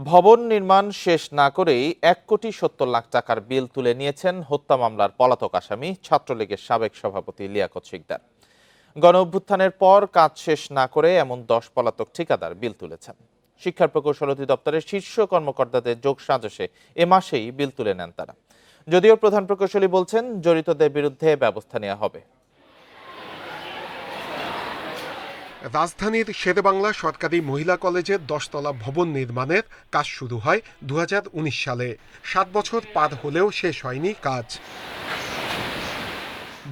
ভবন নির্মাণ শেষ না করেই ১,৭০,০০,০০০ টাকার বিল তুলে নিয়েছেন হত্যা মামলার পলাতক আসামি ছাত্রলীগের সাবেক সভাপতি লিয়াকত শিকদার। গণ অভ্যুত্থানের পর কাজ শেষ না করে এমন ১০ পলাতক ঠিকাদার বিল তুলেছেন। শিক্ষা প্রকৌশল অধিদপ্তরের শীর্ষ কর্মকর্তাদের যোগসাজশে এ মাসেই বিল তুলে নেন তারা। যদিও প্রধান প্রকৌশলী বলছেন জড়িতদের বিরুদ্ধে ব্যবস্থা নেওয়া হবে। রাজধানীর শেরেবাংলা সরকারি মহিলা কলেজের ১০ তলা ভবন নির্মাণের কাজ শুরু হয় ২০১৯ সালে। ৭ বছর পার হলেও শেষ হয়নি কাজ।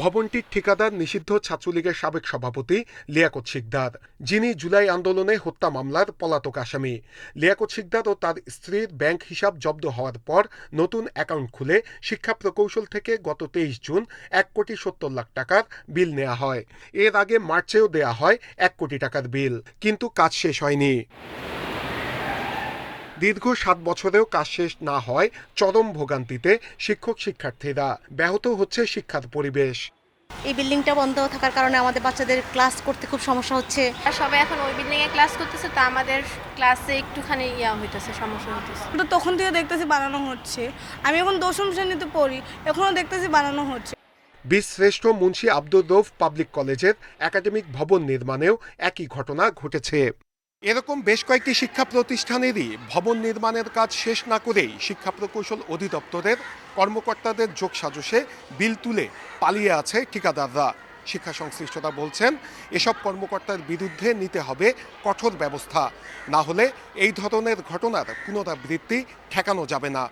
ভবনটির ঠিকাদার নিষিদ্ধ ছাত্রলীগের সাবেক সভাপতি লিয়াকত শিকদার, যিনি জুলাই আন্দোলনে হত্যা মামলার পলাতক আসামি। লিয়াকত শিকদার ও তার স্ত্রীর ব্যাংক হিসাব জব্দ হওয়ার পর নতুন অ্যাকাউন্ট খুলে শিক্ষা প্রকৌশল থেকে গত ২৩ জুন ১,৭০,০০,০০০ টাকার বিল নেওয়া হয়। এর আগে মার্চেও দেয়া হয় ১ কোটি টাকার বিল, কিন্তু কাজ শেষ হয়নি। দীর্ঘ ৭ বছরেও কাজ শেষ না হয় চরম ভোগান্তিতে শিক্ষক শিক্ষার্থীরা। ব্যাহত হচ্ছে শিক্ষার পরিবেশ। এই বিল্ডিংটা বন্ধ থাকার কারণে আমাদের বাচ্চাদের ক্লাস করতে খুব সমস্যা হচ্ছে। সবাই এখন ওই বিল্ডিং এ ক্লাস করতেছে, তো আমাদের ক্লাসে একটুখানি হইতেছে, সমস্যা হইতেছে। তো তখন থেকে দেখতেছি বানানো হচ্ছে। আমি এখন ১০ম শ্রেণীতে পড়ি, এখনো দেখতেছি বানানো হচ্ছে। বীরশ্রেষ্ঠ মুন্সি আব্দুর রউফ পাবলিক কলেজের একাডেমিক ভবন নির্মাণেও একই ঘটনা ঘটেছে। এরকম বেশ কয়েকটি শিক্ষা প্রতিষ্ঠানেরই ভবন নির্মাণের কাজ শেষ না করেই শিক্ষা প্রকৌশল অধিদপ্তরের কর্মকর্তাদের যোগসাজশে বিল তুলে পালিয়ে আছে ঠিকাদাররা। শিক্ষা সংশ্লিষ্টরা বলছেন, এসব কর্মকর্তার বিরুদ্ধে নিতে হবে কঠোর ব্যবস্থা, না হলে এই ধরনের ঘটনার পুনরাবৃত্তি ঠেকানো যাবে না।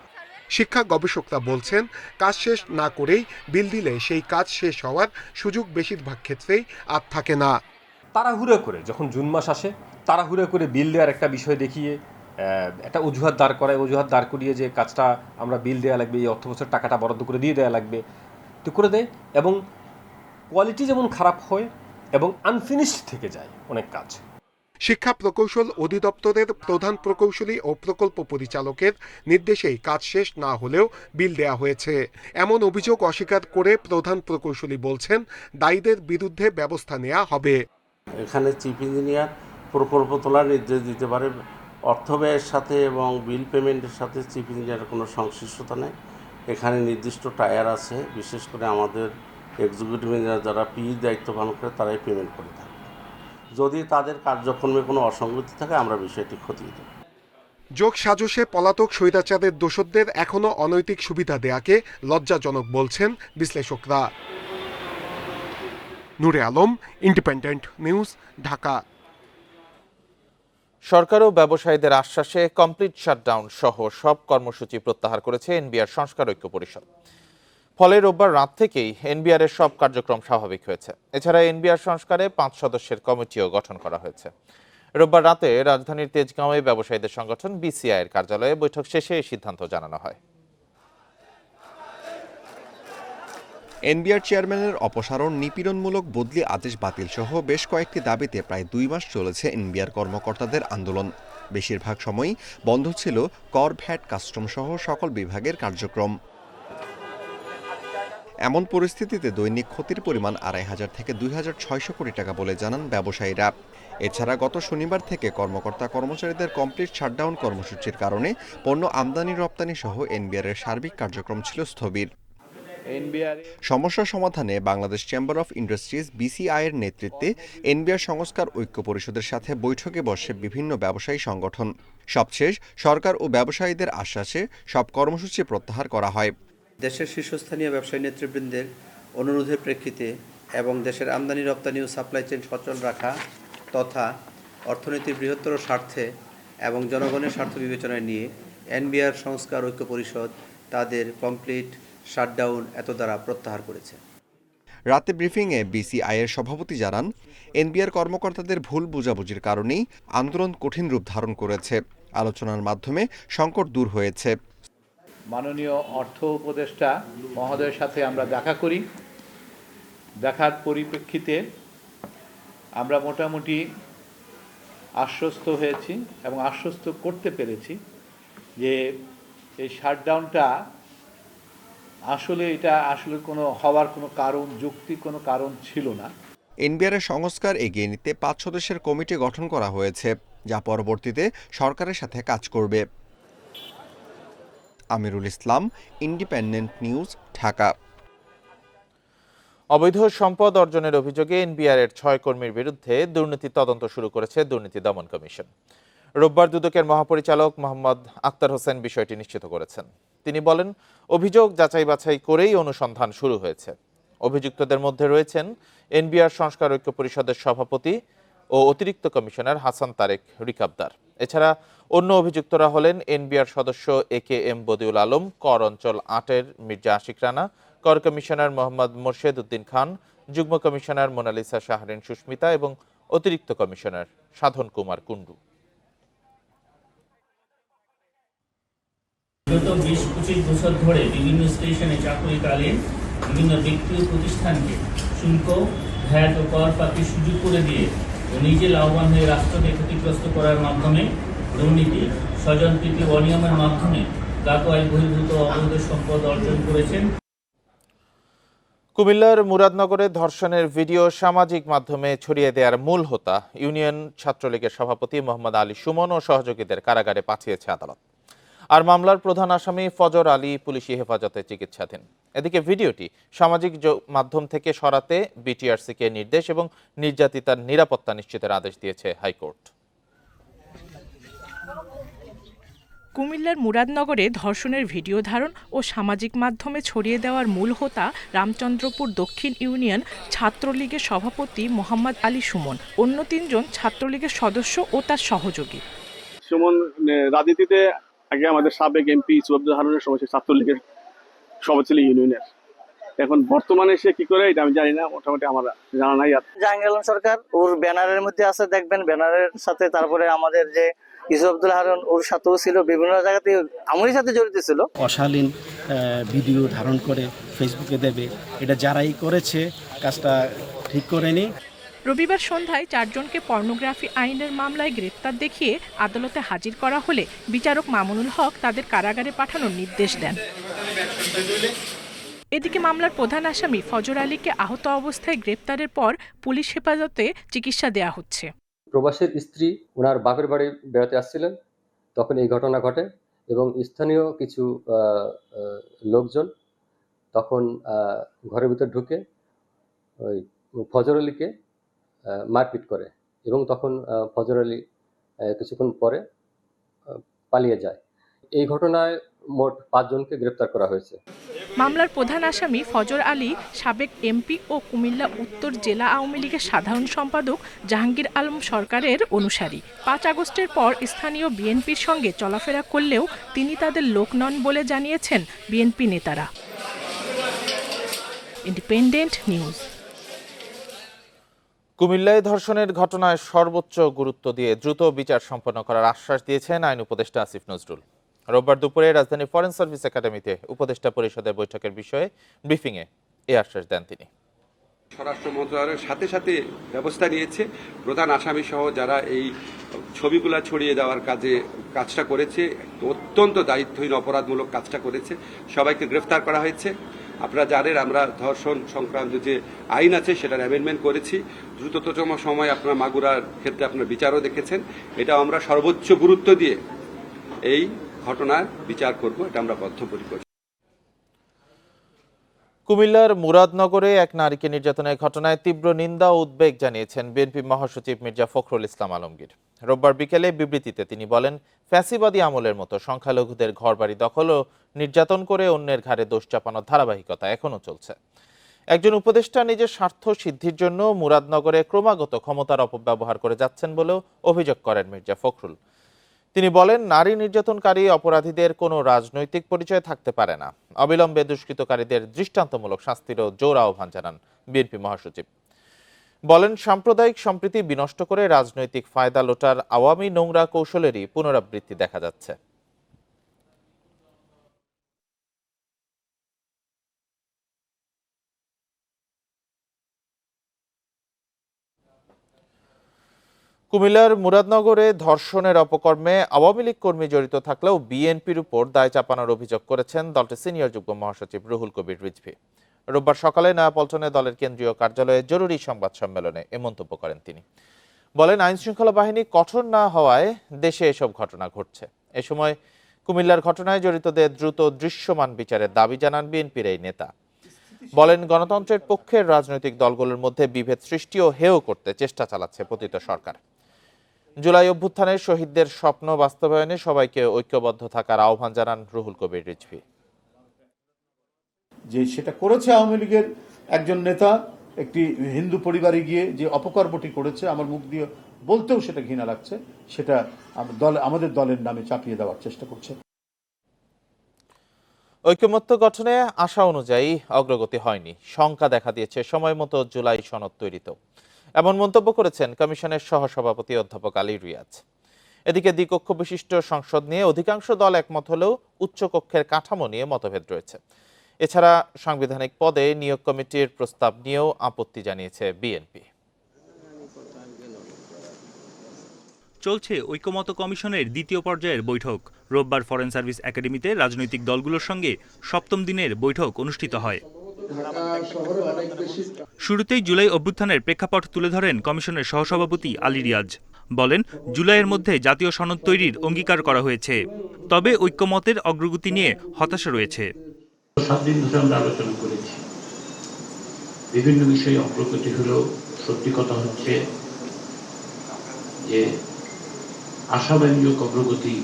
শিক্ষা গবেষকরা বলছেন, কাজ শেষ না করেই বিল দিলে সেই কাজ শেষ হওয়ার সুযোগ বেশিরভাগ ক্ষেত্রেই আর থাকে না। তাড়াহুড়ো করে যখন জুন মাস আসে, তাড়াহুড়ো করে বিল দেওয়ার একটা বিষয় দেখিয়ে একটা অজুহাত দাঁড় করিয়ে যে কাজটা আমরা বিল দেওয়া লাগবে, এই অর্থ বছর টাকাটা বরাদ্দ করে দিয়ে দেওয়া লাগবে, তো করে দেয়। এবং কোয়ালিটি যেমন খারাপ হয় এবং আনফিনিশড থেকে যায় অনেক কাজ। শিক্ষা প্রকৌশল অধিদপ্তরের প্রধান প্রকৌশলী ও প্রকল্প পরিচালকের নির্দেশেই কাজ শেষ না হলেও বিল দেয়া হয়েছে। এমন অভিযোগ অস্বীকার করে প্রধান প্রকৌশলী বলছেন, দায়ীদের বিরুদ্ধে ব্যবস্থা নেওয়া হবে। এখানে চিফ ইঞ্জিনিয়ার প্রকল্প তোলার নির্দেশ দিতে পারে। অর্থ ব্যয়ের সাথে এবং বিল পেমেন্টের সাথে চিফ ইঞ্জিনিয়ারের কোনো সংশ্লিষ্টতা নেই। এখানে নির্দিষ্ট টায়ার আছে, বিশেষ করে আমাদের এক্সিকিউটিভ ইঞ্জিনিয়ার যারা দায়িত্ব পালন করে তারাই পেমেন্ট করে থাকে। যদি তাদের কার্যক্রমে কোনো অসঙ্গতি থাকে আমরা বিষয়টি খতিয়ে দেব। যোগ সাজশে পলাতক স্বৈরাচারের দোষরদের এখনো অনৈতিক সুবিধা দেয়াকে লজ্জাজনক বলছেন বিশ্লেষকরা। নূরে আলম, ইন্ডিপেন্ডেন্ট নিউজ, ঢাকা। সরকার ও ব্যবসায়ীদের আশ্বাসে কমপ্লিট শাটডাউন সহ সব কর্মসূচি প্রত্যাহার করেছে এনবিআর সংস্কার ঐক্য পরিষদ। ফলে রোববার রাত থেকেই এনবিআর এর সব কার্যক্রম স্বাভাবিক হয়েছে। এছাড়া এনবিআর সংস্কারে ৫ সদস্যের কমিটিও গঠন করা হয়েছে। রোববার রাতে রাজধানীর তেজগাঁওয়ে ব্যবসায়ীদের সংগঠন বিসিআই এর কার্যালয়ে বৈঠক শেষে এই সিদ্ধান্ত জানানো হয়। এনবিআর চেয়ারম্যানের অপসারণ, নিপীড়নমূলক বদলি আদেশ বাতিল সহ বেশ কয়েকটি দাবিতে প্রায় ২ মাস চলেছে এনবিআর কর্মকর্তাদের আন্দোলন। বেশিরভাগ সময়ই বন্ধ ছিল কর, ভ্যাট, কাস্টম সহ সকল বিভাগের কার্যক্রম। এমন পরিস্থিতিতে দৈনিক ক্ষতির পরিমাণ ২৫০০ থেকে ২৬০০ কোটি টাকা বলে জানান ব্যবসায়ীরা। এছাড়া গত শনিবার থেকে কর্মকর্তা কর্মচারীদের কমপ্লিট শাটডাউন কর্মসূচির কারণে পণ্য আমদানি রপ্তানি সহ এনবিআর এর সার্বিক কার্যক্রম ছিল স্থবির। সমস্যা সমাধানে Bangladesh chamber of industries BCI এর নেতৃত্বে এনবিআর সংস্কার ঐক্য পরিষদের সাথে বৈঠকে বসে বিভিন্ন ব্যবসায়ী সংগঠন। সবশেষ সরকার ও ব্যবসায়ীদের আশ্বাসে সব কর্মসূচি প্রত্যাহার করা হয়। দেশের শীর্ষস্থানীয় ব্যবসায়ী নেতৃবৃন্দের অনুরোধের প্রেক্ষিতে এবং দেশের আমদানি রপ্তানি ও সাপ্লাই চেইন সচল রাখা তথা অর্থনীতির বৃহত্তর স্বার্থে এবং জনগণের স্বার্থ বিবেচনায় নিয়ে এনবিআর সংস্কার ঐক্য পরিষদ তাদের কমপ্লিট শাটডাউন এত দ্বারা প্রত্যাহার করেছে। রাতে ব্রিফিংয়ে বিসিআই এর সভাপতি জানান, এনবিআর কর্মকর্তাদের ভুল বোঝাবুঝির কারণেই আন্দোলন কঠিন রূপ ধারণ করেছে। আলোচনার মাধ্যমে সংকট দূর হয়েছে। মাননীয় অর্থ উপদেষ্টা মহোদয়ের সাথে আমরা দেখা করি। দেখার পরিপ্রেক্ষিতে আমরা মোটামুটি আশ্বস্ত হয়েছি এবং আশ্বস্ত করতে পেরেছি যে এই শাটডাউনটা আসলে কোনো হওয়ার কোনো কারণ, যৌক্তিক কোনো কারণ ছিল না। এনবিআর এর সংস্কার এগিয়ে নিতে ৫ সদস্যের কমিটি গঠন করা হয়েছে, যা পরবর্তীতে সরকারের সাথে কাজ করবে। Amirul Islam, independent news, Dhaka. অবৈধ সম্পদ অর্জনের অভিযোগে এনবিআর-এর 6 কর্মীর বিরুদ্ধে দুর্নীতি তদন্ত শুরু করেছে দুর্নীতি দমন কমিশন। রোববার দুদকের মহাপরিচালক মোহাম্মদ আক্তার হোসেন বিষয়টি নিশ্চিত করেছেন। তিনি বলেন, অভিযোগ যাচাই বাছাই করেই অনুসন্ধান শুরু হয়েছে। অভিযুক্তদের মধ্যে রয়েছেন এনবিআর সংস্কার ঐক্য পরিষদের সভাপতি ও অতিরিক্ত কমিশনার হাসান তারেক রিকাবদার। এছাড়া অন্য অভিযুক্তরা হলেন এনবিআর সদস্য AKM বদিউল আলম, কর অঞ্চল 8-এর মির্জা আশিক রানা, কর কমিশনার মোহাম্মদ মোর্শেদ উদ্দিন খান, যুগ্ম কমিশনার মোনালিসা শাহরিন সুস্মিতা এবং অতিরিক্ত কমিশনার সাধন কুমার কুণ্ডু। গত 20-25 বছর ধরে বিভিন্ন স্টেশনে চাকরিকালীন বিভিন্ন ব্যক্তি ও প্রতিষ্ঠানকে শুল্ক, ভ্যাট ও কর পাতির সুযোগ করে দিয়ে ও নিজে লাভবান হয়ে রাষ্ট্রকে ক্ষতিগ্রস্ত করার মাধ্যমে দুর্নীতি, স্বজনপ্রীতি ও অনিয়মের মাধ্যমে গাতোয়াই বহির্ভূত অবৈধ সম্পদ অর্জন করেছেন। কুমিল্লার মুরাদনগরে ধর্ষণের ভিডিও সামাজিক মাধ্যমে ছড়িয়ে দেওয়ার মূল হোতা ইউনিয়ন ছাত্রলীগের সভাপতি মোহাম্মদ আলী সুমন ও সহযোগীদের কারাগারে পাঠিয়েছে আদালত। আর মামলার প্রধান আসামি ফজর আলী পুলিশি হেফাজতে চিকিৎসাধীন। এদিকে ভিডিওটি সামাজিক মাধ্যম থেকে সরাতে বিটিআরসিকে নির্দেশ এবং নির্যাতিতার নিরাপত্তা নিশ্চিতের আদেশ দিয়েছে হাইকোর্ট। কুমিল্লার মুরাদনগরে ধর্ষণের ভিডিও ধারণ ও সামাজিক মাধ্যমে ছড়িয়ে দেওয়ার মূল হোতা রামচন্দ্রপুর দক্ষিণ ইউনিয়ন ছাত্রলীগের সভাপতি মোহাম্মদ আলী সুমন, অন্য 3 জন ছাত্রলীগের সদস্য ও তার সহযোগী। সুমন রাজনীতিতে আগে আমাদের সাবেক এমপি ইসুফ হারুনের সময় ছাত্রলীগের সভাপতি ছিল ইউনিয়নের। এখন বর্তমানে সে কি করে এটা আমি জানি না, মোটামুটি আমার জানা নাই। জাহাঙ্গীর আলম সরকার ওর ব্যানারের মধ্যে আছে, দেখবেন ব্যানারের সাথে। তারপরে আমাদের যে ইসুফ আব্দুল হারুন ওর সাথেও ছিল, বিভিন্ন জায়গাতে আমারই সাথে জড়িত ছিল। অশালীন ভিডিও ধারণ করে ফেসবুকে দেবে, এটা যারাই করেছে কাজটা ঠিক করেনি। রবিবার সন্ধ্যায় 4 জনকে পর্নোগ্রাফি আইনের মামলায় গ্রেপ্তার দেখিয়ে আদালতে হাজির করা হলে বিচারক মামুনুল হক তাদের কারাগারে পাঠানোর নির্দেশ দেন। এদিকে মামলার প্রধান আসামি ফজর আলীকে আহত অবস্থায় গ্রেপ্তারের পর পুলিশ হেফাজতে চিকিৎসা দেয়া হচ্ছে। প্রবাসীর স্ত্রী ওনার বাপের বাড়ি বেড়াতে আসছিলেন, তখন এই ঘটনা ঘটে এবং স্থানীয় কিছু লোকজন তখন ঘরের ভিতর ঢুকে ওই ফজর আলীকে মারপিট করে এবং তখন ফজর আলী কিছুক্ষণ পরে পালিয়ে যায়। এই ঘটনায় মোট 5 জনকে গ্রেপ্তার করা হয়েছে। মামলার প্রধান আসামি ফজর আলী সাবেক এমপি ও কুমিল্লা উত্তর জেলা আওয়ামী লীগের সাধারণ সম্পাদক জাহাঙ্গীর আলম সরকারের অনুসারী। 5 আগস্টের পর স্থানীয় বিএনপির সঙ্গে চলাফেরা করলেও তিনি তাদের লোক নন বলে জানিয়েছেন বিএনপি নেতারা। Independent news. কুমিল্লায় ধর্ষণের ঘটনায় সর্বোচ্চ গুরুত্ব দিয়ে দ্রুত বিচার সম্পন্ন করার আশ্বাস দিয়েছেন আইন উপদেষ্টা আসিফ নজরুল। রোববার দুপুরে রাজধানী ফরেন সার্ভিস একাডেমিতে উপদেষ্টা পরিষদের বৈঠকের বিষয়ে ব্রিফিংয়ে এই আশ্বাস দেন তিনি। স্বরাষ্ট্র মন্ত্রণালয়ের সাথে সাথে ব্যবস্থা নিয়েছে। প্রধান আসামি সহ যারা এই ছবিগুলা ছড়িয়ে দেওয়ার কাজটা করেছে, অত্যন্ত দায়িত্বহীন অপরাধমূলক কাজটা করেছে, সবাইকে গ্রেফতার করা হয়েছে। আপনারা জানেন আমরা ধর্ষণ সংক্রান্ত যে আইন আছে সেটার অ্যামেন্ডমেন্ট করেছি। দ্রুততম সময় আপনারা মাগুরার ক্ষেত্রে আপনারা বিচারও দেখেছেন। এটা আমরা সর্বোচ্চ গুরুত্ব দিয়ে এই ঘটনার বিচার করব, এটা আমরা বদ্ধপরিকর। কুমিল্লার মুরাদনগরে এক নারীকে নির্যাতনের ঘটনায় তীব্র নিন্দা ও উদ্বেগ জানিয়েছেন বিএনপি মহাসচিব মির্জা ফখরুল ইসলাম আলমগীর। রোববার বিকেলে বিবৃতিতে তিনি বলেন, ফ্যাসিবাদী আমলের মতো সংখ্যালঘুদের ঘরবাড়ি দখল ও নির্যাতন করে অন্যের ঘাড়ে দোষ চাপানোর ধারাবাহিকতা এখনো চলছে। একজন উপদেষ্টা নিজের স্বার্থ সিদ্ধির জন্য মুরাদনগরে ক্রমাগত ক্ষমতার অপব্যবহার করে যাচ্ছেন বলেও অভিযোগ করেন মির্জা ফখরুল। তিনি বলেন, নারী নির্যাতনকারী অপরাধীদের কোনো রাজনৈতিক পরিচয় থাকতে পারে না। অবিলম্বে দুষ্কৃতকারীদের দৃষ্টান্তমূলক শাস্তিরও জোর আহ্বান জানান বিএনপি মহাসচিব। বলেন, সাম্প্রদায়িক সম্প্রীতি বিনষ্ট করে রাজনৈতিক ফায়দা লোটার আওয়ামী নোংরা কৌশলেরই পুনরাবৃত্তি দেখা যাচ্ছে। কুমিল্লার মুরাদনগরে ধর্ষণের অপকর্মে আওয়ামী লীগ কর্মী জড়িত থাকলেও বিএনপির উপর দায় চাপানোর অভিযোগ করেছেন দলটির সিনিয়র যুগ্ম মহাসচিব রুহুল কবির রিজভী। রোববার সকালে নয়াপল্টনে দলের কেন্দ্রীয় কার্যালয়ে জরুরি সংবাদ সম্মেলনে এ মন্তব্য করেন তিনি। বলেন, আইনশৃঙ্খলা বাহিনী কঠোর না হওয়ায় দেশে এসব ঘটনা ঘটছে। এ সময় কুমিল্লার ঘটনায় জড়িতদের দ্রুত দৃশ্যমান বিচারের দাবি জানান বিএনপির এই নেতা। বলেন, গণতন্ত্রের পক্ষের রাজনৈতিক দলগুলোর মধ্যে বিভেদ সৃষ্টি ও হেয় করতে চেষ্টা চালাচ্ছে পতিত সরকার। জুলাই অভ্যুত্থানের শহীদদের স্বপ্ন বাস্তবায়নে সবাইকে ঐক্যবদ্ধ থাকার আহ্বান জানান রুহুল কবির রিজভী। যে সেটা করেছে আওয়ামী লীগের একজন নেতা একটি হিন্দু পরিবারে গিয়ে যে অপকর্মটি করেছে, আমার মুখ দিয়ে বলতেও সেটা ঘৃণা লাগছে, সেটা আমাদের দলের নামে চাপিয়ে দেওয়ার চেষ্টা করছে। ঐকমত্য গঠনে আশা অনুযায়ী অগ্রগতি হয়নি, শঙ্কা দেখা দিয়েছে সময় মতো জুলাই সনদ তৈরিতেও। এমন মন্তব্য করেছেন কমিশনের সহসভাপতি অধ্যাপক আলী রিয়াজ। এদিকে দ্বিকক্ষ বিশিষ্ট সংসদ নিয়ে অধিকাংশ দল একমত হলেও উচ্চকক্ষের কাঠামো নিয়ে মতভেদ রয়েছে। এছাড়া সাংবিধানিক পদে নিয়োগ কমিটির প্রস্তাব নিয়েও আপত্তি জানিয়েছে বিএনপি। চলছে ঐকমত্য কমিশনের দ্বিতীয় পর্যায়ের বৈঠক। রোববার ফরেন সার্ভিস একাডেমিতে রাজনৈতিক দলগুলোর সঙ্গে সপ্তম দিনের বৈঠক অনুষ্ঠিত হয়। শুরুতেই জুলাই অভ্যুত্থানের প্রেক্ষাপট তুলে ধরেন কমিশনের সহসভাপতি আলী রিয়াজ। বলেন, জুলাইয়ের মধ্যে জাতীয় সনদ তৈরির অঙ্গীকার করা হয়েছে, তবে ঐকমত্যের অগ্রগতি নিয়ে হতাশা রয়েছে। 7 দিন ধরে আমরা আলোচনা করেছি, বিভিন্ন বিষয়ে অগ্রগতি হলেও সত্যি কথা হচ্ছে যে আশাব্যঞ্জক অগ্রগতি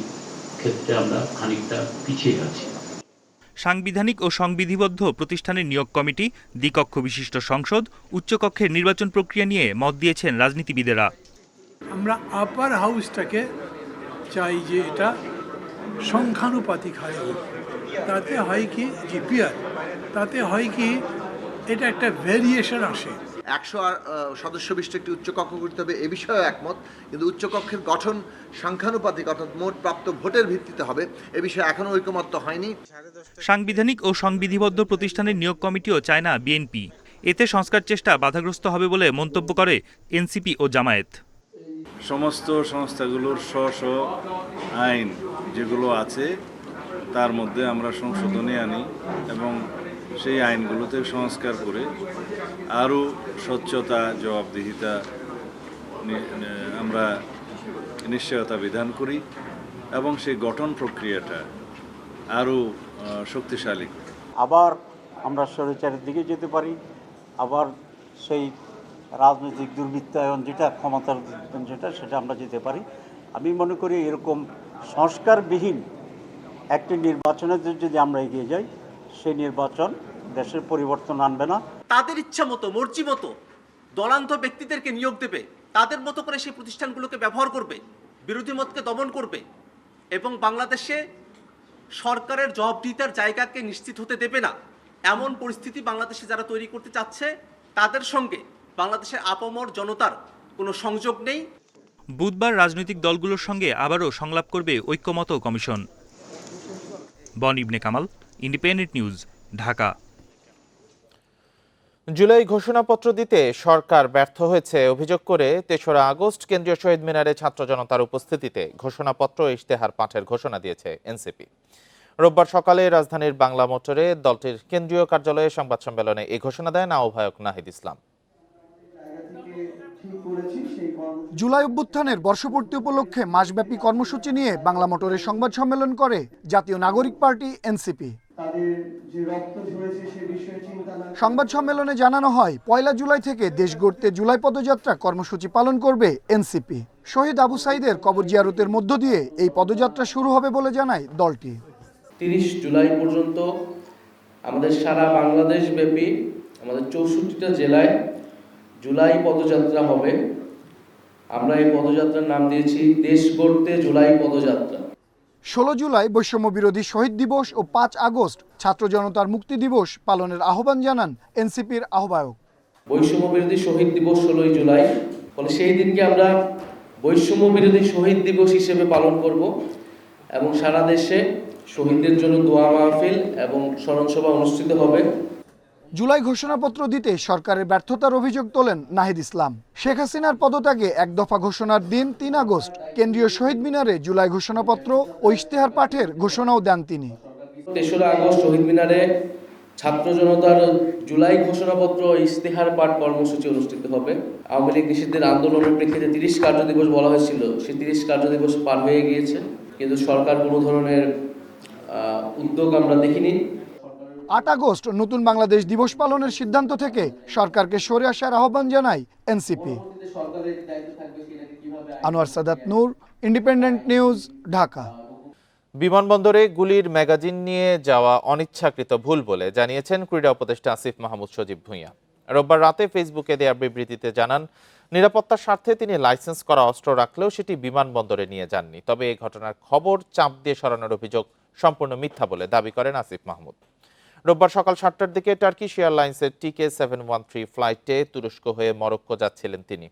ক্ষেত্রে আমরা খানিকটা পিছিয়ে আছি। সাংবিধানিক ও সংবিধিবদ্ধ প্রতিষ্ঠানের নিয়োগ কমিটি, দ্বিকক্ষ বিশিষ্ট সংসদ, উচ্চকক্ষের নির্বাচন প্রক্রিয়া নিয়ে মত দিয়েছেন রাজনীতিবিদেরা। আমরা আপার হাউসটাকে চাই যে এটা সংখ্যানুপাতিক হারে হোক। তাতে হয় কি জিপিআর, তাতে হয় কি এটা একটা ভেরিয়েশন আসে। 100 সদস্য বিশিষ্ট একটি উচ্চকক্ষ করতে হবে, এ বিষয়ে একমত, কিন্তু উচ্চকক্ষের গঠন সংখ্যানুপাতিক অর্থাৎ মোট প্রাপ্ত ভোটের ভিত্তিতে হবে, এ বিষয়ে এখনো ঐকমত্য হয়নি। সাংবিধানিক ও সংবিধিবদ্ধ প্রতিষ্ঠানের নিয়োগ কমিটিও চায় না বিএনপি। এতে সংস্কার চেষ্টা বাধাগ্রস্ত হবে বলে মন্তব্য করে এনসিপি ও জামায়াত। সমস্ত সংস্থাগুলোর স্ব আইন যেগুলো আছে তার মধ্যে আমরা সংশোধনী আনি এবং সেই আইনগুলোতে সংস্কার করে আরও স্বচ্ছতা, জবাবদিহিতা আমরা নিশ্চয়তা বিধান করি এবং সেই গঠন প্রক্রিয়াটা আরও শক্তিশালী। আবার আমরা স্বৈরাচারের দিকে যেতে পারি, আবার সেই রাজনৈতিক দুর্বৃত্তায়ন যেটা, ক্ষমতার যেটা, সেটা আমরা যেতে পারি। আমি মনে করি এরকম সংস্কারবিহীন একটি নির্বাচনের যদি আমরা এগিয়ে যাই, সেই নির্বাচন দেশের পরিবর্তন আনবে না। তাদের ইচ্ছা মতো, মর্জি মতো দলান্ধ ব্যক্তিদেরকে নিয়োগ দেবে, তাদের মতো করে সেই প্রতিষ্ঠানগুলোকে ব্যবহার করবে, বিরোধী মতকে দমন করবে এবং বাংলাদেশে সরকারের জবাবদিহিতার জায়গাকে নিশ্চিত হতে দেবে না। এমন পরিস্থিতি বাংলাদেশে যারা তৈরি করতে চাচ্ছে, তাদের সঙ্গে বাংলাদেশের আপামর জনতার কোনো সংযোগ নেই। বুধবার রাজনৈতিক দলগুলোর সঙ্গে আবারও সংলাপ করবে ঐকমত্য কমিশন। বন ইবনে কামাল, ইন্ডিপেন্ডেন্ট নিউজ, ঢাকা। জুলাই ঘোষণাপত্র দিতে সরকার ব্যর্থ হয়েছে অভিযোগ করে ৩রা আগস্ট কেন্দ্রীয় শহীদ মিনারে ছাত্র জনতার উপস্থিতিতে ঘোষণাপত্র ও ইশতেহার পাঠের ঘোষণা দিয়েছে এনসিপি। রোববার সকালে রাজধানীর বাংলা মোটরে দলটির কেন্দ্রীয় কার্যালয়ে সংবাদ সম্মেলনে এই ঘোষণা দেন আহ্বায়ক নাহিদ ইসলাম। জুলাই অভ্যুত্থানের বর্ষপূর্তি উপলক্ষে মাসব্যাপী কর্মসূচি নিয়ে বাংলা মোটরের সংবাদ সম্মেলন করে জাতীয় নাগরিক পার্টি এনসিপি। সংবাদ সম্মেলনে জানানো হয়, 1 জুলাই থেকে দেশ গড়তে জুলাই পদযাত্রা কর্মসূচি পালন করবে এনসিপি। শহীদ আবু সাইদের কবর জিয়ারতের মধ্য দিয়ে এই পদযাত্রা শুরু হবে বলে জানায় দলটি। 30 জুলাই পর্যন্ত আমাদের সারা বাংলাদেশ ব্যাপী আমাদের 64টা জেলায় জুলাই পদযাত্রা হবে। আমরা এই পদযাত্রার নাম দিয়েছি দেশ গড়তে জুলাই পদযাত্রা। 16 জুলাই বৈষম্য বিরোধী শহীদ দিবস ও 5 আগস্ট ছাত্র জনতার মুক্তি দিবস পালনের আহ্বান জানান এনসিপির আহ্বায়ক। বৈষম্য বিরোধী শহীদ দিবস 16 জুলাই, ফলে সেই দিনকে আমরা বৈষম্য বিরোধী শহীদ দিবস হিসেবে পালন করব এবং সারা দেশে শহীদদের জন্য দোয়া মাহফিল এবং স্মরণ সভা অনুষ্ঠিত হবে। জুলাই ঘোষণাপত্র দিতে সরকারের ব্যর্থতার অভিযোগ তোলেন নাহিদ ইসলাম। শেখ হাসিনার পদত্যাগে এক দফা ঘোষণার দিন 3 আগস্ট কেন্দ্রীয় শহীদ মিনারে জুলাই ঘোষণাপত্র ও ইশতেহার পাঠের ঘোষণাও দেন তিনি। 3রা আগস্ট শহীদ মিনারে ছাত্র জনতার জুলাই ঘোষণাপত্র ও ইশতেহার পাঠ কর্মসূচি অনুষ্ঠিত হবে। আওয়ামী লীগ নিষিদ্ধের আন্দোলনের প্রেক্ষিতে 30 কার্যদিবস বলা হয়েছিল, সেই 30 কার্যদিবস পার হয়ে গিয়েছে, কিন্তু সরকার কোনো ধরনের উদ্যোগ আমরা দেখিনি। 8 আগস্ট নতুন বাংলাদেশ দিবস পালনের সিদ্ধান্ত থেকে সরকারকে সরে আসার আহ্বান জানায় এনসিপি। আনোয়ার সাদাত নূর, ইন্ডিপেন্ডেন্ট নিউজ, ঢাকা। বিমানবন্দরে গুলির ম্যাগাজিন নিয়ে যাওয়া অনিচ্ছাকৃত ভুল বলে জানিয়েছেন ক্রীড়া উপদেষ্টা আসিফ মাহমুদ সজীব ভুঁইয়া। রোববার রাতে ফেসবুকে দেওয়া বিবৃতিতে জানান, নিরাপত্তার স্বার্থে তিনি লাইসেন্স করা অস্ত্র রাখলেও সেটি বিমানবন্দরে নিয়ে যাননি। তবে এই ঘটনার খবর চাপ দিয়ে সরানোর অভিযোগ সম্পূর্ণ মিথ্যা বলে দাবি করেন আসিফ মাহমুদ। রোববার সকাল 7টার দিকে টার্কিশ এয়ারলাইন্সের TK713 ফ্লাইটে তুরস্ক হয়ে মরক্কো যাচ্ছিলেন তিনি।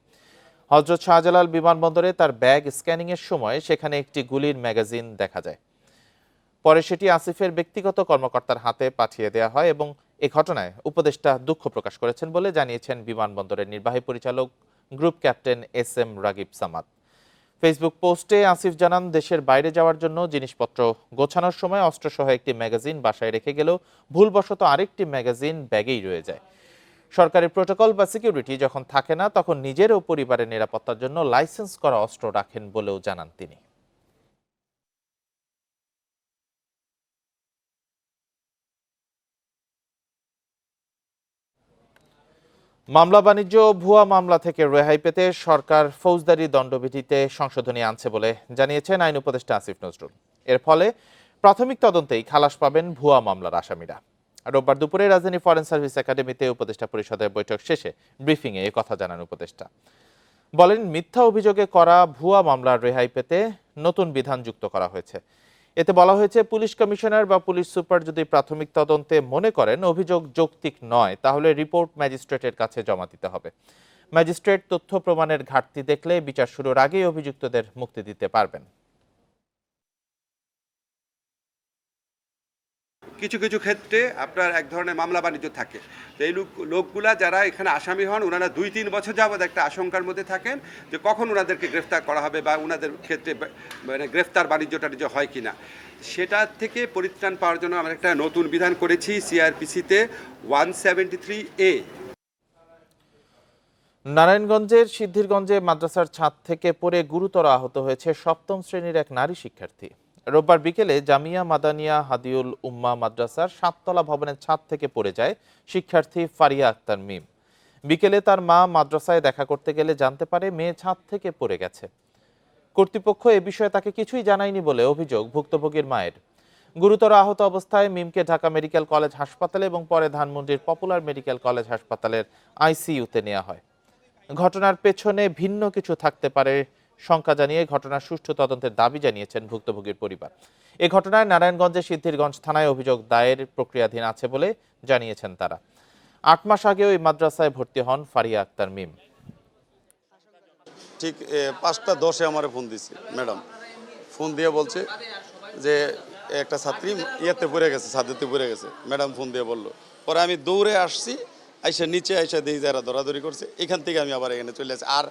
হযরত শাহজালাল বিমানবন্দরে তার ব্যাগ স্ক্যানিংয়ের সময় সেখানে একটি গুলির ম্যাগাজিন দেখা যায়। পরে সেটি আসিফের ব্যক্তিগত কর্মকর্তার হাতে পাঠিয়ে দেওয়া হয় এবং এ ঘটনায় উপদেষ্টা দুঃখ প্রকাশ করেছেন বলে জানিয়েছেন বিমানবন্দরের নির্বাহী পরিচালক group captain SM Ragib Samad. Facebook পোস্টে আসিফ জানান, দেশের বাইরে যাওয়ার জন্য জিনিসপত্র গোছানোর সময় অস্ত্রসহ একটি ম্যাগাজিন বাসায় রেখে গেলেও ভুলবশত আরেকটি ম্যাগাজিন ব্যাগেই রয়ে যায়। সরকারি প্রোটোকল বা সিকিউরিটি যখন থাকে না, তখন নিজের ও পরিবারের নিরাপত্তার জন্য লাইসেন্স করা অস্ত্র রাখেন বলেও জানান তিনি। মামলা বাণিজ্য ভুয়া মামলা থেকে রেহাই পেতে সরকার ফৌজদারি দণ্ডবিধিতে সংশোধনী আনছে বলে জানিয়েছেন আইন উপদেষ্টা আসিফ নজরুল। এর ফলে প্রাথমিক তদন্তেই খালাস পাবেন ভুয়া মামলার আসামিরা। রোববার দুপুরে রাজধানী ফরেন সার্ভিস একাডেমিতে উপদেষ্টা পরিষদের বৈঠক শেষে ব্রিফিংয়ে এই কথা জানান উপদেষ্টা। বলেন, মিথ্যা অভিযোগে করা ভুয়া মামলার রেহাই পেতে নতুন বিধান যুক্ত করা হয়েছে। এতে বলা হয়েছে, পুলিশ কমিশনার বা পুলিশ সুপার যদি প্রাথমিক তদন্তে মনে করেন অভিযোগ যৌক্তিক নয়, তাহলে রিপোর্ট ম্যাজিস্ট্রেটের কাছে জমা দিতে হবে। ম্যাজিস্ট্রেট তথ্য প্রমাণের ঘাটতি দেখলে বিচার শুরুর আগেই অভিযুক্তদের মুক্তি দিতে পারবেন। কিছু কিছু ক্ষেত্রে আপনার এক ধরনের মামলা বাণিজ্য থাকে। তো এই লোকগুলা যারা এখানে আসামি হন, ওনারা 2-3 বছর যাবৎ একটা আশঙ্কার মধ্যে থাকেন যে কখন ওনাদেরকে গ্রেফতার করা হবে বা ওনাদের ক্ষেত্রে মানে গ্রেফতার বাণিজ্যটা হয় কিনা। সেটা থেকে পরিত্রাণ পাওয়ার জন্য আমরা একটা নতুন বিধান করেছি CRPC-তে 173A। নারায়ণগঞ্জের সিদ্ধিরগঞ্জে মাদ্রাসার ছাদ থেকে পড়ে গুরুতর আহত হয়েছে 7ম শ্রেণীর এক নারী শিক্ষার্থী। রোববার বিকেলে জামিয়া মাদানিয়া হাদিউল উম্মা মাদ্রাসার 7তলা ভবনের ছাদ থেকে পড়ে যায় শিক্ষার্থী ফারিয়া আক্তার মিম। বিকেলে তার মা মাদ্রাসায় দেখা করতে গেলে জানতে পারে মেয়ে ছাদ থেকে পড়ে গেছে। কর্তৃপক্ষ এ বিষয়ে তাকে কিছুই জানায়নি বলে অভিযোগ ভুক্তভোগীর মায়ের। গুরুতর আহত অবস্থায় মিমকে ঢাকা মেডিকেল কলেজ হাসপাতালে এবং পরে ধানমন্ডির পপুলার মেডিকেল কলেজ হাসপাতালের ICU-তে নেওয়া হয়। ঘটনার পেছনে ভিন্ন কিছু থাকতে পারে শঙ্কা জানিয়ে ঘটনার সুষ্ঠু তদন্তের দাবি জানিয়েছেন ভুক্তভোগীর পরিবার। এ ঘটনায় নারায়ণগঞ্জের সিদ্ধিরগঞ্জ থানায় অভিযোগ দায়ের প্রক্রিয়াধীন আছে বলে জানিয়েছেন তারা। 8 মাস আগে ওই মাদ্রাসায় ভর্তি হন ফারিয়া আক্তার মিম। ঠিক 5টা 10-এ আমার ফোন দিছে ম্যাডাম, ফোন দিয়ে বলছে যে একটা ছাত্রী ইয়েতে পড়ে গেছে, ছাদেতে পড়ে গেছে। ম্যাডাম ফোন দিয়ে বললো, পরে আমি দৌড়ে আসছি, আইসা নিচে আইসা দেখি যারা দৌড়াদৌড়ি করছে। এখান থেকে আমি আবার এখানে চলে আসি। আর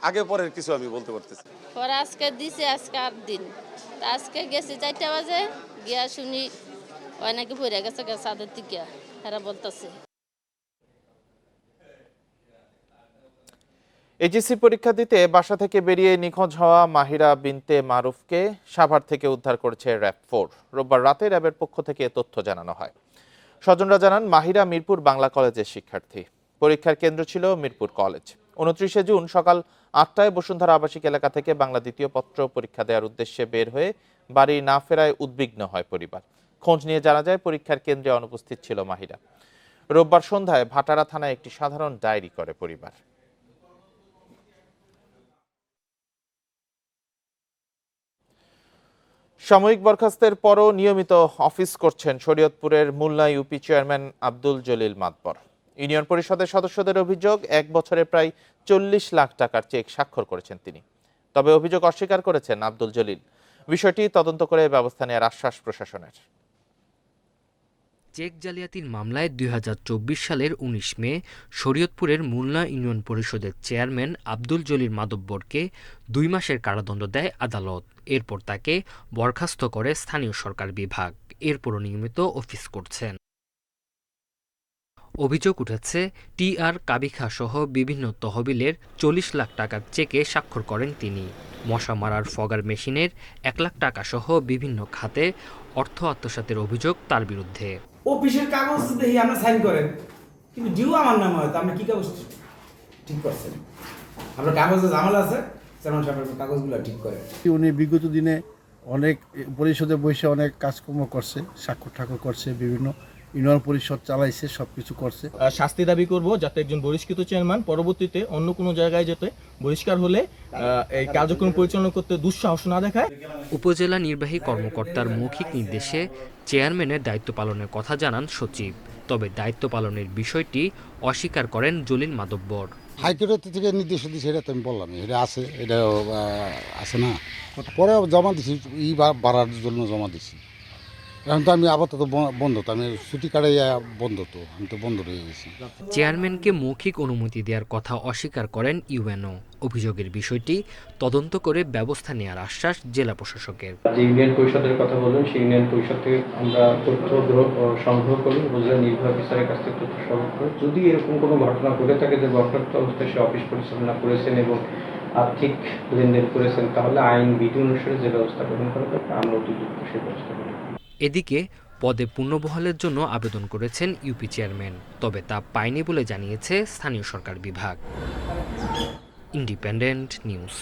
আগে পরের কিছু আমি বলতে পারতেছি। পরে আজকে দিছে, আজকে 8 দিন। আজকে গেছি 4টা বাজে, গিয়া শুনি ওই নাকি পড়ে গেছে ছাদের থেকে, এরা বলতেছে। এইচএসসি পরীক্ষা দিতে বাসা থেকে বেরিয়ে নিখোঁজ হওয়া মাহিরা বিনতে মারুফকে সাভার থেকে উদ্ধার করেছে র‍্যাব 4। রোববার রাতে র‍্যাবের পক্ষ থেকে তথ্য জানানো হয়। স্বজনরা জানান, মাহিরা মিরপুর বাংলা কলেজের শিক্ষার্থী। পরীক্ষার কেন্দ্র ছিল মিরপুর কলেজ। 29শে জুন সকাল 8টায় বসুন্ধরা আবাসিক এলাকা থেকে বাংলা দ্বিতীয় পত্র পরীক্ষা দেওয়ার উদ্দেশ্যে বের হয়ে বাড়ি না ফেরায় উদ্বিগ্ন হয় পরিবার। খোঁজ নিয়ে জানা যায় পরীক্ষার কেন্দ্রে অনুপস্থিত ছিল মাহিরা। রোববার সন্ধ্যায় ভাটারা থানায় একটি সাধারণ ডায়েরি করে পরিবার। সাময়িক বরখাস্তের পরও নিয়মিত অফিস করছেন শরীয়তপুরের Mulla UP chairman Abdul Jalil Matbar. Union পরিষদের সদস্যদের অভিযোগ, 1 বছরে প্রায় 40 লাখ টাকার চেক স্বাক্ষর করেছেন তিনি। তবে অভিযোগ অস্বীকার করেছেন আব্দুল জলিল। বিষয়টি তদন্ত করে ব্যবস্থা নেওয়ার আশ্বাস প্রশাসনের। চেক জালিয়াতির মামলায় 2024 সালের 19 মে শরীয়তপুরের মুল্লা ইউনিয়ন পরিষদের চেয়ারম্যান আব্দুল জলিল মাতব্বরকে 2 মাসের কারাদণ্ড দেয় আদালত। এরপর তাকে বরখাস্ত করে স্থানীয় সরকার বিভাগ। এরপরও নিয়মিত অফিস করছেন। অভিযোগ উঠেছে টিআর কাবিখা সহ বিভিন্ন তহবিলের 40 লাখ টাকার চেকে স্বাক্ষর করেন তিনি। মশা মারার ফগার মেশিনের 1 লাখ টাকা সহ বিভিন্ন খাতে অর্থ আত্মসাতের অভিযোগ তার বিরুদ্ধে। অফিসের কাগজ দেখি আমরা সাইন করেন, কিন্তু ডিউ আমার নামে হয়, আপনি কি কাগজ ঠিক করছেন? আমরা কাগজে ঝামেলা আছে, চেয়ারম্যান সাহেবের কাগজগুলো ঠিক করে। উনি বিগত দিনে অনেক পরিষদে বসে অনেক কাজকর্ম করছে, স্বাক্ষর ঠাকুর করছে, বিভিন্ন ইউনিয়ন পরিষদ চালাইছে, সবকিছু করছে। শাস্তি দাবি করব যাতে একজন বহিষ্কৃত চেয়ারম্যান পরবর্তীতে অন্য কোনো জায়গায় যেতে বহিষ্কার হলে এই কার্যক্রম পরিচালনা করতে দুঃসাহস না দেখায়। উপজেলা নির্বাহী কর্মকর্তার মৌখিক নির্দেশে চেয়ারম্যানের দায়িত্ব পালনের কথা জানান সচিব। তবে দায়িত্ব পালনের বিষয়টি অস্বীকার করেন জলিল মাদব্বর। হাইকোর্ট থেকে নির্দেশ দিয়েছে, এটা তো আমি বললাম, এটা আছে, এটা আছে না, পরে জমা দিছি, বাড়ার জন্য জমা দিছি। এখন তো আমি আপাতত বন্ধ, তো আমি ছুটি কাটাই বন্ধ, তো আমি তো বন্ধ রয়ে গেছি। চেয়ারম্যানকে মৌখিক অনুমতি দেওয়ার কথা অস্বীকার করেন ইউএনও। অভিযোগের বিষয়টি তদন্ত করে ব্যবস্থা নেওয়ার আশ্বাস জেলা প্রশাসকের। যে ইউনিয়ন পরিষদের কথা বললেন, সেই ইউনিয়ন পরিষদ থেকে আমরা তথ্য সংগ্রহ করি, উপজেলা নির্বাহী অফিসারের কাছ থেকে তথ্য সংগ্রহ করি। যদি এরকম কোনো ঘটনা ঘটে থাকে যে বরখাস্ত অবস্থায় সে অফিস পরিচালনা করেছেন এবং আর্থিক লেনদেন করেছেন, তাহলে আইন বিধি অনুসারে যে ব্যবস্থা গ্রহণ করা দরকার আমরা অতি দ্রুত সেই ব্যবস্থা করি। এদিকে পদে পুনর্বহালের জন্য আবেদন করেছেন ইউপি চেয়ারম্যান, তবে তা পায়নি বলে জানিয়েছে স্থানীয় সরকার বিভাগ। Independent news.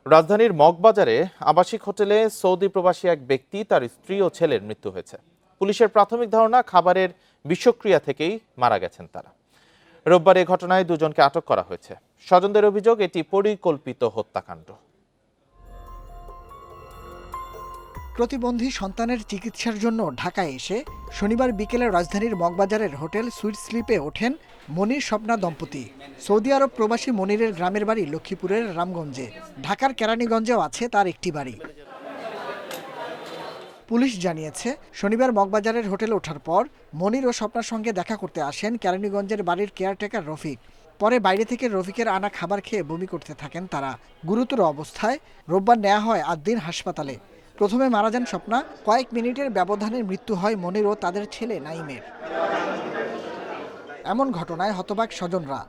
রাজধানীর মগবাজারে আবাসিক হোটেলে সৌদি প্রবাসী এক ব্যক্তি, তার স্ত্রী ও ছেলের মৃত্যু হয়েছে। পুলিশের প্রাথমিক ধারণা খাবারের বিষক্রিয়া থেকেই মারা গেছেন তারা। রোববার এই ঘটনায় দুজনকে আটক করা হয়েছে। স্বজনদের অভিযোগ এটি পরিকল্পিত হত্যাকাণ্ড। প্রতিবন্ধী সন্তানের চিকিৎসার জন্য ঢাকায় এসে শনিবার বিকেলে রাজধানীর মগবাজারের হোটেল সুইট স্লিপে ওঠেন মনির স্বপ্না দম্পতি। সৌদি আরব প্রবাসী মনিরের গ্রামের বাড়ি লক্ষ্মীপুরের রামগঞ্জে। ঢাকার কেরানীগঞ্জেও আছে তার একটি বাড়ি। পুলিশ জানিয়েছে, শনিবার মগবাজারের হোটেলে ওঠার পর মনির ও স্বপ্নার সঙ্গে দেখা করতে আসেন কেরানীগঞ্জের বাড়ির কেয়ারটেকার রফিক। পরে বাইরে থেকে রফিকের আনা খাবার খেয়ে বমি করতে থাকেন তারা। গুরুতর অবস্থায় রোববার নেওয়া হয় আদ্দিন হাসপাতালে। প্রথমে মারা যান স্বপ্না, কয়েক মিনিটের ব্যবধানে মৃত্যু হয় মনির ও তাদের ছেলে নাইমের। এমন ঘটনায় হতবাক স্বজনরা,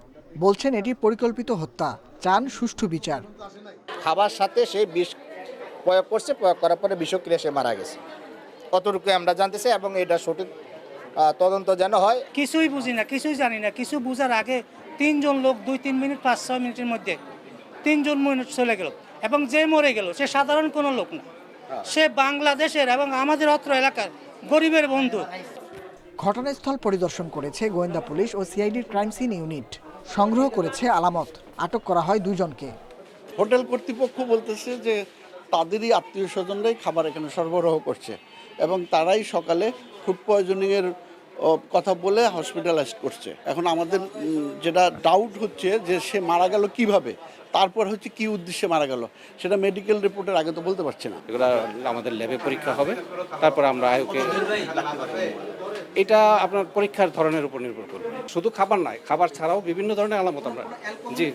বলছেন এটি পরিকল্পিত হত্যা, চান সুষ্ঠু বিচার। খাবার সাথে সে বিষ প্রয়োগ করছে, প্রয়োগ করার পরে বিষক্রিয়া সে মারা গেছে, কতটুকু আমরা জানতেছি, এবং এটা সঠিক তদন্ত যেন হয়। কিছুই বুঝি না, কিছুই জানি না। কিছু বুঝার আগে 3 জন লোক 2-3 মিনিট 5-6 মিনিটের মধ্যে 3 জন মিনিট চলে গেল, এবং যে মরে গেল সে সাধারণ কোনো লোক না, সে বাংলাদেশের এবং আমাদের অত্র এলাকার গরিবের বন্ধু। ঘটনাস্থল পরিদর্শন করেছে গোয়েন্দা পুলিশ ও সিআইডির ক্রাইম সিন ইউনিট। সংগ্রহ করেছে আলামত। আটক করা হয় 2 জনকে। হোটেল কর্তৃপক্ষ বলতেছে যে তাদেরই আত্মীয় স্বজনরাই খাবার এখানে সরবরাহ করছে, এবং তারাই সকালে ফুড পয়জনিংয়ের কথা বলে হসপিটালাইজ করছে। এখন আমাদের যেটা ডাউট হচ্ছে যে সে মারা গেল কিভাবে, তারপর হচ্ছে কি উদ্দেশ্যে মারা গেল, সেটা মেডিকেল রিপোর্টের আগে তো বলতে পারছি না। এগুলো আমাদের ল্যাবে পরীক্ষা হবে, তারপর আমরা আয়োকে এটা আপনার পরীক্ষার ধরনের উপর নির্ভর করবে। শুধু খাবার নয়, খাবার ছাড়াও বিভিন্ন ধরনের আলামত আমরা জি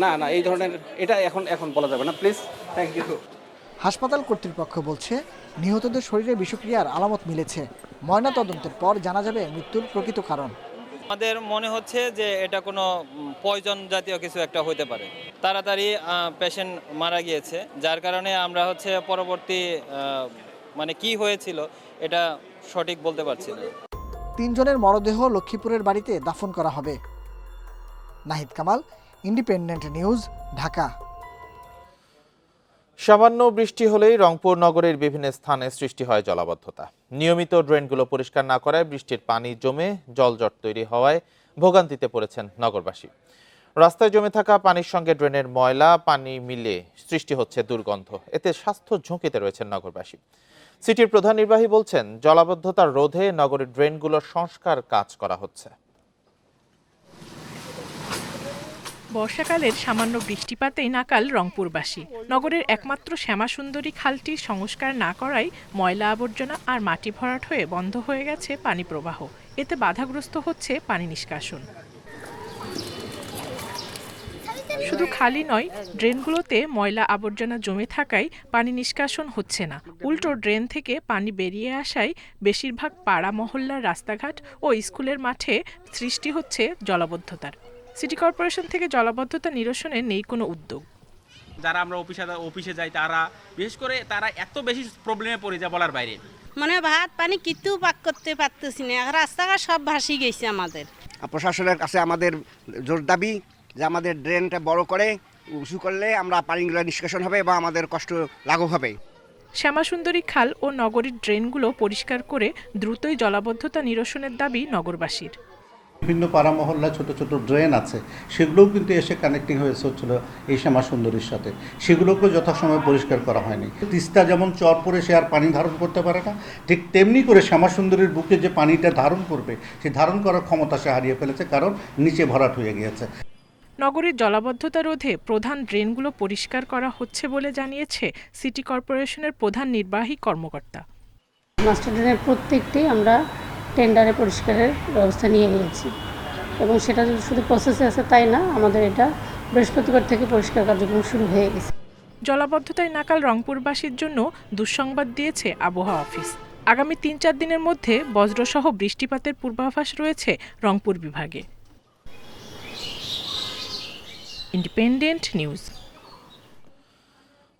না এই ধরনের এটা এখন বলা যাবে না, প্লিজ। Thank you. হাসপাতাল কর্তৃপক্ষ বলছে, নিহতদের শরীরে বিষক্রিয়ার আলামত মিলেছে। ময়না তদন্তের পর জানা যাবে মৃত্যুর প্রকৃত কারণ। আমাদের মনে হচ্ছে যে এটা কোনো পয়জন জাতীয় কিছু একটা হতে পারে। তাড়াতাড়ি পেশেন্ট মারা গিয়েছে, যার কারণে আমরা পরবর্তী মানে কি হয়েছিল এটা সঠিক বলতে পারছি না। 3 জনের মরদেহ লক্ষ্মীপুরের বাড়িতে দাফন করা হবে। Nahid Kamal, independent news, Dhaka. সামান্য বৃষ্টি হলেই রংপুর নগরের বিভিন্ন স্থানে সৃষ্টি হয় জলাবদ্ধতা। নিয়মিত ড্রেনগুলো পরিষ্কার না করায় বৃষ্টির পানি জমে জলজট তৈরি হওয়ায় ভোগান্তিতে পড়েছেন নগরবাসী। রাস্তায় জমে থাকা পানির সঙ্গে ড্রেনের ময়লা পানি মিলে সৃষ্টি হচ্ছে দুর্গন্ধ। এতে স্বাস্থ্য ঝুঁকিতে রয়েছেন নগরবাসী। সিটির প্রধান নির্বাহী বলছেন, জলাবদ্ধতা রোধে নগরের ড্রেনগুলোর সংস্কার কাজ করা হচ্ছে। বর্ষাকালের সামান্য বৃষ্টিপাতেই নাকাল রংপুরবাসী। নগরের একমাত্র শ্যামাসুন্দরী খালটির সংস্কার না করায় ময়লা আবর্জনা আর মাটি ভরাট হয়ে বন্ধ হয়ে গেছে পানি প্রবাহ। এতে বাধাগ্রস্ত হচ্ছে পানি নিষ্কাশন। শুধু খালি নয়, ড্রেনগুলোতে ময়লা আবর্জনা জমে থাকায় পানি নিষ্কাশন হচ্ছে না। উল্টো ড্রেন থেকে পানি বেরিয়ে আসায় বেশিরভাগ পাড়া মহল্লার রাস্তাঘাট ও স্কুলের মাঠে সৃষ্টি হচ্ছে জলাবদ্ধতার। সিটি কর্পোরেশন থেকে জলাবদ্ধতা নিরসনে নেই কোনো উদ্যোগ। যারা আমরা অফিসে যাই তারা বিশেষ করে তারা এত বেশি প্রবলেমে পড়ে যায় বলার বাইরে। মানে ভাত পানি কিচ্ছু পাক করতে পারতেছি না, রাস্তাঘাট সব ভাসি গেছে। আমাদের প্রশাসনের কাছে আমাদের জোর দাবি যে আমাদের ড্রেনটা বড় করে উঁচু করলে আমরা পানিগুলো নিষ্কাশন হবে এবং আমাদের কষ্ট লাঘব হবে। শ্যামাসুন্দরী খাল ও নগরীর ড্রেনগুলো পরিষ্কার করে দ্রুতই জলাবদ্ধতা নিরসনের দাবি নগরবাসীর। বিভিন্ন পাড়া মহল্লা ছোট ছোট ড্রেন আছে, সেগুলোও কিন্তু এসে কানেক্টিং হয়েছে হচ্ছিল এই শ্যামাসুন্দরীর সাথে, সেগুলোকেও যথাসময়ে পরিষ্কার করা হয়নি। তিস্তা যেমন চর পরে সে আর পানি ধারণ করতে পারে না, ঠিক তেমনি করে শ্যামাসুন্দরীর বুকে যে পানিটা ধারণ করবে সেই ধারণ করার ক্ষমতা সে হারিয়ে ফেলেছে, কারণ নিচে ভরাট হয়ে গিয়েছে। নগরীর জলাবদ্ধতা রোধে প্রধান ড্রেনগুলো পরিষ্কার করা হচ্ছে বলে জানিয়েছে সিটি কর্পোরেশনের প্রধান নির্বাহী কর্মকর্তা। মাস্টার ড্রেনের প্রত্যেকটি আমরা টেন্ডারে পরিষ্কারের ব্যবস্থা নিয়ে নিয়েছি এবং সেটা শুধু প্রসেসে আছে তাই না, আমাদের এটা বৃহস্পতিবার থেকে পরিষ্কার কার্যক্রম শুরু হয়ে গেছে। জলাবদ্ধতায় নাকাল রংপুরবাসীর জন্য দুঃসংবাদ দিয়েছে আবহাওয়া অফিস। আগামী ৩-৪ দিনের মধ্যে বজ্রসহ বৃষ্টিপাতের পূর্বাভাস রয়েছে রংপুর বিভাগে। Independent news.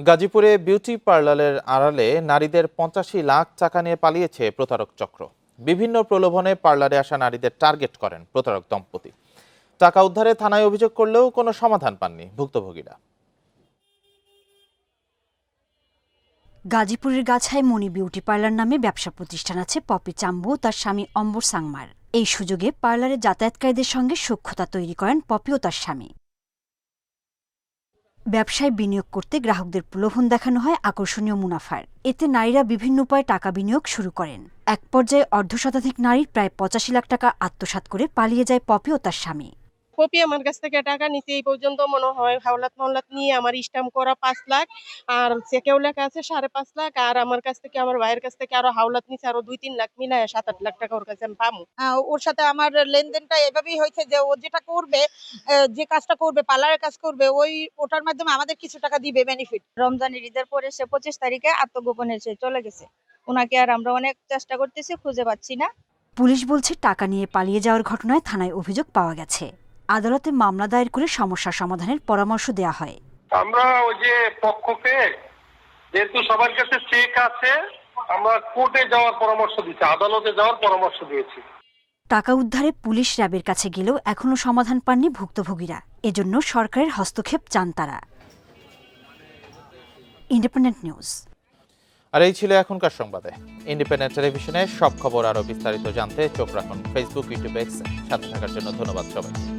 গাজীপুরে বিউটি পার্লারের আড়ালে নারীদের ৮৫ লাখ টাকা নিয়ে পালিয়েছে প্রতারক চক্র। বিভিন্ন প্রলোভনে পার্লারে আসা নারীদের টার্গেট করেন প্রতারক দম্পতি। টাকা উদ্ধারে থানায় অভিযোগ করলেও কোনো সমাধান পাননি ভুক্তভোগীরা। গাজীপুরের গাছায় মণি বিউটি পার্লার নামে ব্যবসা প্রতিষ্ঠান আছে পপি চাম্বু তার স্বামী অম্বর সাংমার। এই সুযোগে পার্লারে যাতায়াতকারীদের সঙ্গে সখ্যতা তৈরি করেন পপি ও তার স্বামী। ব্যবসায় বিনিয়োগ করতে গ্রাহকদের প্রলোভন দেখানো হয় আকর্ষণীয় মুনাফার। এতে নারীরা বিভিন্ন উপায়ে টাকা বিনিয়োগ শুরু করেন। এক পর্যায়ে অর্ধশতাধিক নারীর প্রায় ৮৫ লাখ টাকা আত্মসাৎ করে পালিয়ে যায় পপি ও তার স্বামী। পপি আমার কাছ থেকে টাকা নিতে এই পর্যন্ত মনে হয় হাওলাত মাওলাত নিয়ে আমার স্ট্যাম্প করা ৫ লাখ আর চেকেও লেখা আছে ৫.৫ লাখ, আর আমার কাছ থেকে আমার ভাইয়ের কাছ থেকে আরো হাওলাত নিচ্ছে আরো ২-৩ লাখ মিলায় ৭-৮ লাখ টাকা ওর কাছে আমি পাবো। ওর সাথে আমার লেনদেনটা এভাবেই হয়েছে যে ও যেটা করবে, যে কাজটা করবে, পার্লারের কাজ করবে, ওটার মাধ্যমে আমাদের কিছু টাকা দিবে বেনিফিট। রমজানের ঈদের পরে সে ২৫ তারিখে আত্মগোপনে সে চলে গেছে। ওনাকে আর আমরা অনেক চেষ্টা করতেছি, খুঁজে পাচ্ছি না। পুলিশ বলছে টাকা নিয়ে পালিয়ে যাওয়ার ঘটনায় থানায় অভিযোগ পাওয়া গেছে। আদালতে মামলা দায়ের করে সমস্যা সমাধানের পরামর্শ দেয়া হয়। আমরা ওই যে পক্ষকে যেহেতু সবার কাছে চেক আছে, আমরা কোর্টে যাওয়ার পরামর্শ দিয়েছি, আদালতে যাওয়ার পরামর্শ দিয়েছি। টাকা উদ্ধারে পুলিশ র্যাবের কাছে গেলেও এখনো সমাধান পাননি ভুক্তভোগীরা। এজন্য সরকারের হস্তক্ষেপ চান তারা। Independent news. আর এই ছিল এখনকার সংবাদে। ইন্ডিপেন্ডেন্ট টেলিভিশনের সব খবর আরো বিস্তারিত জানতে চোখ রাখুন ফেসবুক, ইউটিউব, এক্স। সাথে থাকার জন্য ধন্যবাদ সবাইকে।